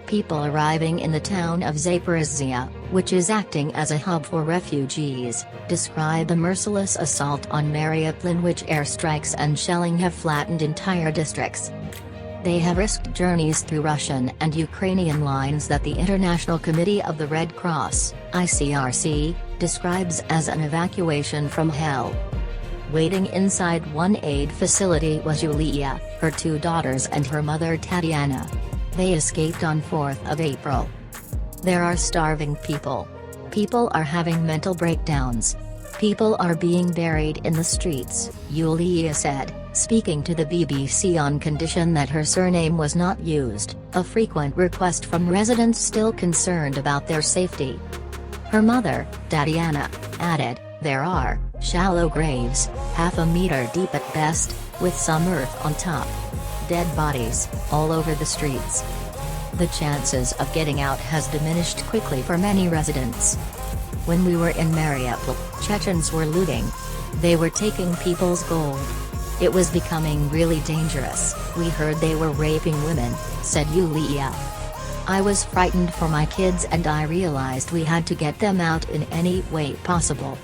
People arriving in the town of Zaporizhzhia, which is acting as a hub for refugees, describe a merciless assault on Mariupol in which airstrikes and shelling have flattened entire districts. They have risked journeys through Russian and Ukrainian lines that the International Committee of the Red Cross, ICRC, describes as an evacuation from hell. Waiting inside one aid facility was Yulia, her 2 daughters and her mother Tatiana. They escaped on 4th of April. There are starving people. People are having mental breakdowns. People are being buried in the streets, Yulia said, speaking to the BBC on condition that her surname was not used, a frequent request from residents still concerned about their safety. Her mother, Tatiana, added, "There are shallow graves, half a meter deep at best, with some earth on top. Dead bodies, all over the streets." The chances of getting out has diminished quickly for many residents. "When we were in Mariupol, Chechens were looting. They were taking people's gold. It was becoming really dangerous. We heard they were raping women," said Yulia. "I was frightened for my kids and I realized we had to get them out in any way possible."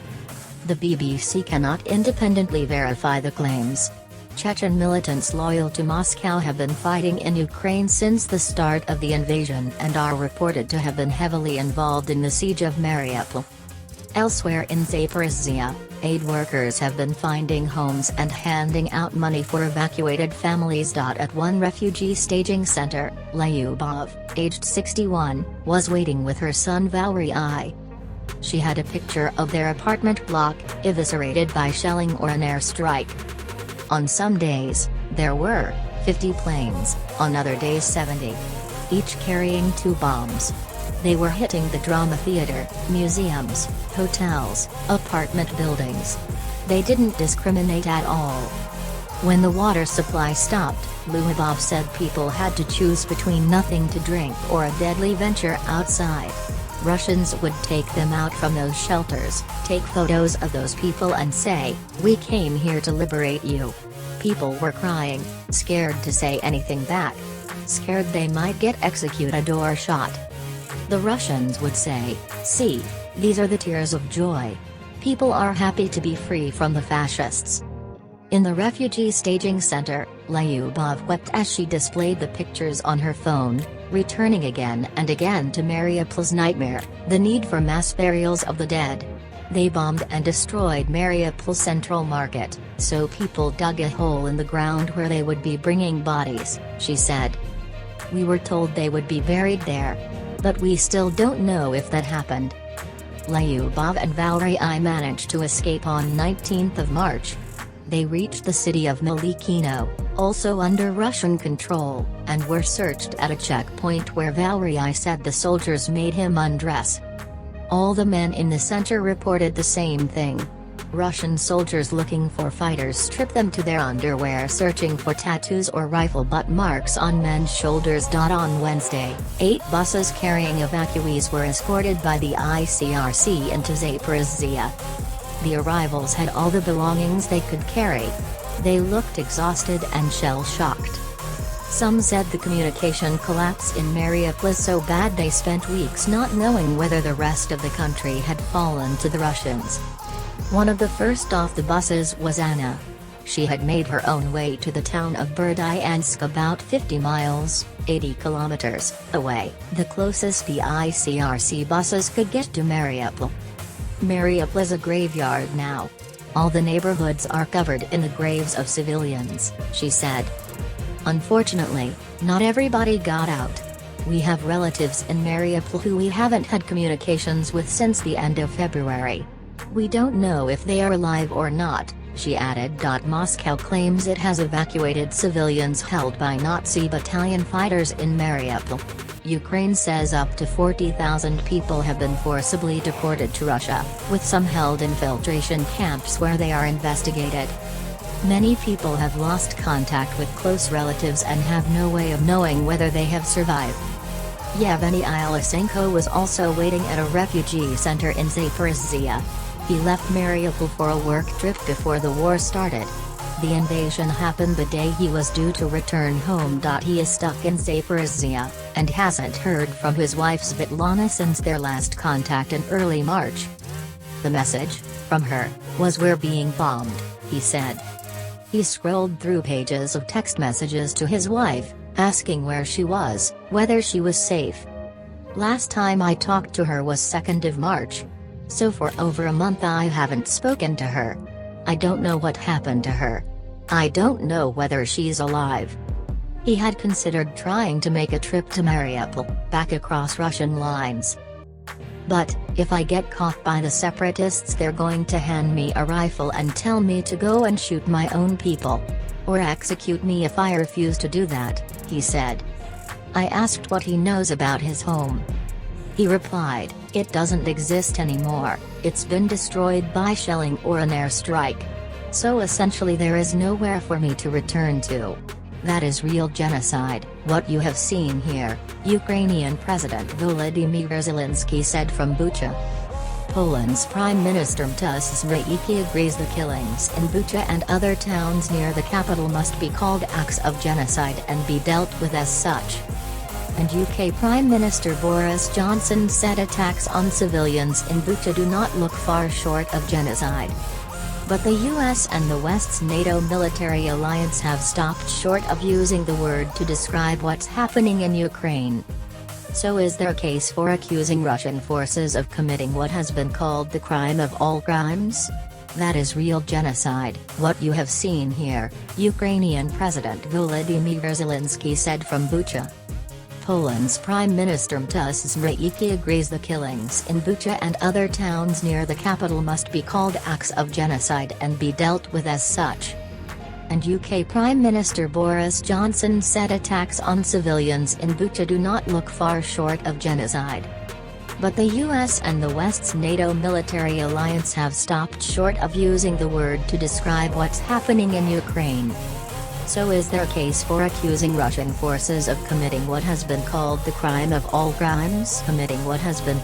The BBC cannot independently verify the claims. Chechen militants loyal to Moscow have been fighting in Ukraine since the start of the invasion and are reported to have been heavily involved in the siege of Mariupol. Elsewhere in Zaporizhzhia, aid workers have been finding homes and handing out money for evacuated families. At one refugee staging center, Lyubov, aged 61, was waiting with her son Valery. She had a picture of their apartment block, eviscerated by shelling or an airstrike. On some days, there were 50 planes, on other days 70. Each carrying 2 bombs. They were hitting the drama theater, museums, hotels, apartment buildings. They didn't discriminate at all. When the water supply stopped, Lyubov said people had to choose between nothing to drink or a deadly venture outside. Russians would take them out from those shelters, take photos of those people and say, "We came here to liberate you." People were crying, scared to say anything back. Scared they might get executed or shot. The Russians would say, "See, these are the tears of joy. People are happy to be free from the fascists." In the refugee staging center, Lyubov wept as she displayed the pictures on her phone, returning again and again to Mariupol's nightmare, the need for mass burials of the dead. "They bombed and destroyed Mariupol Central Market, so people dug a hole in the ground where they would be bringing bodies," she said. "We were told they would be buried there. But we still don't know if that happened." Lyubov and Valery managed to escape on 19th of March. They reached the city of Mykolaiv, also under Russian control, and were searched at a checkpoint where Valery said the soldiers made him undress. All the men in the center reported the same thing. Russian soldiers looking for fighters stripped them to their underwear, searching for tattoos or rifle butt marks on men's shoulders. On Wednesday, 8 buses carrying evacuees were escorted by the ICRC into Zaporizhzhia. The arrivals had all the belongings they could carry. They looked exhausted and shell-shocked. Some said the communication collapse in Mariupol is so bad they spent weeks not knowing whether the rest of the country had fallen to the Russians. One of the first off the buses was Anna. She had made her own way to the town of Berdyansk, about 50 miles, 80 kilometers, away, the closest the ICRC buses could get to Mariupol. Mariupol is a graveyard now. All the neighborhoods are covered in the graves of civilians, she said. Unfortunately, not everybody got out. We have relatives in Mariupol who we haven't had communications with since the end of February. We don't know if they are alive or not, she added. Moscow claims it has evacuated civilians held by Nazi battalion fighters in Mariupol. Ukraine says up to 40,000 people have been forcibly deported to Russia, with some held in filtration camps where they are investigated. Many people have lost contact with close relatives and have no way of knowing whether they have survived. Yevgeny Ilisenko was also waiting at a refugee center in Zaporizhzhia. He left Mariupol for a work trip before the war started. The invasion happened the day he was due to return home. He is stuck in Zaporizhzhia, and hasn't heard from his wife Svetlana since their last contact in early March. The message, from her, was "We're being bombed," he said. He scrolled through pages of text messages to his wife, asking where she was, whether she was safe. "Last time I talked to her was 2nd of March. So for over a month I haven't spoken to her. I don't know what happened to her. I don't know whether she's alive." He had considered trying to make a trip to Mariupol, back across Russian lines. "But, if I get caught by the separatists, they're going to hand me a rifle and tell me to go and shoot my own people. Or execute me if I refuse to do that," he said. I asked what he knows about his home. He replied, "It doesn't exist anymore, it's been destroyed by shelling or an airstrike. So essentially there is nowhere for me to return to. That is real genocide, what you have seen here," Ukrainian President Vladimir Zelensky said from Bucha. Poland's Prime Minister Zelensky agrees the killings in Bucha and other towns near the capital must be called acts of genocide and be dealt with as such. And UK Prime Minister Boris Johnson said attacks on civilians in Bucha do not look far short of genocide. But the US and the West's NATO military alliance have stopped short of using the word to describe what's happening in Ukraine. So is there a case for accusing Russian forces of committing what has been called the crime of all crimes? That is real genocide, what you have seen here, Ukrainian President Volodymyr Zelensky said from Bucha. Poland's Prime Minister Zelensky agrees the killings in Bucha and other towns near the capital must be called acts of genocide and be dealt with as such. And UK Prime Minister Boris Johnson said attacks on civilians in Bucha do not look far short of genocide. But the US and the West's NATO military alliance have stopped short of using the word to describe what's happening in Ukraine. So is there a case for accusing Russian forces of committing what has been called the crime of all crimes? Committing what has been